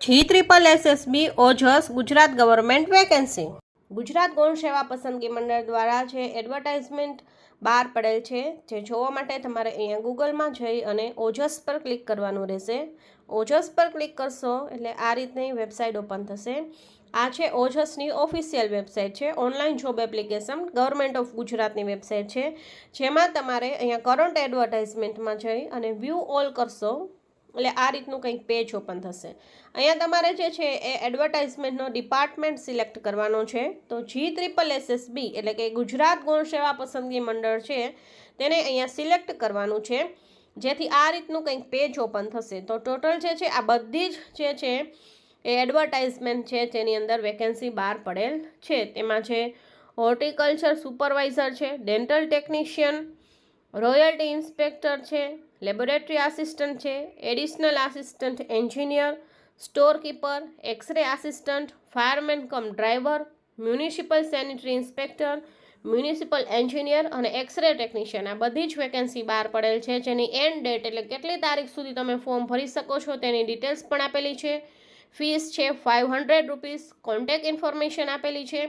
GSSB ઓજસ Gujarat government vacancy Gujarat ગૌણ સેવા પસંદગી મંડળ દ્વારા જે એડવર્ટાઇઝમેન્ટ બહાર પડેલ છે જે જોવા માટે તમારે અહીંયા ગૂગલમાં જઈ અને ઓજસ પર ક્લિક કરવાનું રહેશે। ઓજસ પર ક્લિક કરશો એટલે આ રીતની વેબસાઇટ ઓપન થશે। આ છે ઓજસની ઓફિશિયલ વેબસાઇટ છે, online job application government of ગુજરાતની વેબસાઇટ છે, જેમાં તમારે અહીંયા કરંટ એડવર્ટાઇઝમેન્ટમાં જઈ અને વ્યૂ ઓલ કરશો એટલે આ રીતનું કંઈક પેજ ઓપન થશે। અહીંયા તમારે જે છે એ એડવર્ટાઇઝમેન્ટનો ડિપાર્ટમેન્ટ સિલેક્ટ કરવાનો છે। તો GSSB એટલે કે ગુજરાત ગૌણ સેવા પસંદગી મંડળ છે તેને અહીંયા સિલેક્ટ કરવાનું છે, જેથી આ રીતનું કંઈક પેજ ઓપન થશે। તો ટોટલ જે છે આ બધી જ જે છે એ એડવર્ટાઇઝમેન્ટ છે તેની અંદર વેકેન્સી બહાર પડેલ છે। તેમાં છે હોર્ટિકલ્ચર સુપરવાઇઝર છે, ડેન્ટલ ટેકનિશિયન, રોયલ્ટી ઇન્સ્પેક્ટર છે, લેબોરેટરી આસિસ્ટન્ટ છે, additional assistant engineer, store keeper, X-ray assistant, fireman cum driver, municipal sanitary inspector, municipal engineer અને એક્સરે ટેકનિશિયન આ બધી જ વેકેન્સી બહાર પડેલ છે, જેની એન્ડ ડેટ એટલે કેટલી તારીખ સુધી તમે ફોર્મ ભરી શકો છો તેની ડિટેલ્સ પણ આપેલી છે। ફીસ છે 500 રૂપીસ, કોન્ટેક્ટ ઇન્ફોર્મેશન આપેલી છે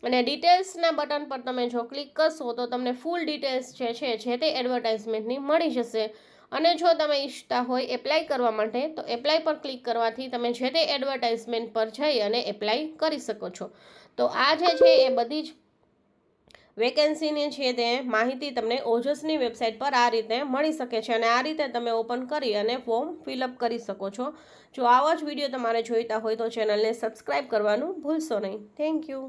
અને ડિટેલ્સના બટન પર તમે જો ક્લિક કરશો તો તમને ફૂલ ડિટેલ્સ જે છે જે તે એડવર્ટાઇઝમેન્ટની મળી જશે। અને જો તમે ઈચ્છતા હોય એપ્લાય કરવા માટે તો એપ્લાય પર ક્લિક કરવાથી તમે જે તે એડવર્ટાઇઝમેન્ટ પર જઈ અને એપ્લાય કરી શકો છો। તો આ જે છે એ બધી જ વેકેન્સીની છે તે માહિતી તમને ઓજસની વેબસાઇટ પર આ રીતે મળી શકે છે અને આ રીતે તમે ઓપન કરી અને ફોર્મ ફિલઅપ કરી શકો છો। જો આવો જ વિડીયો તમારે જોઈતા હોય તો ચેનલને સબસ્ક્રાઈબ કરવાનું ભૂલશો નહીં। Thank you.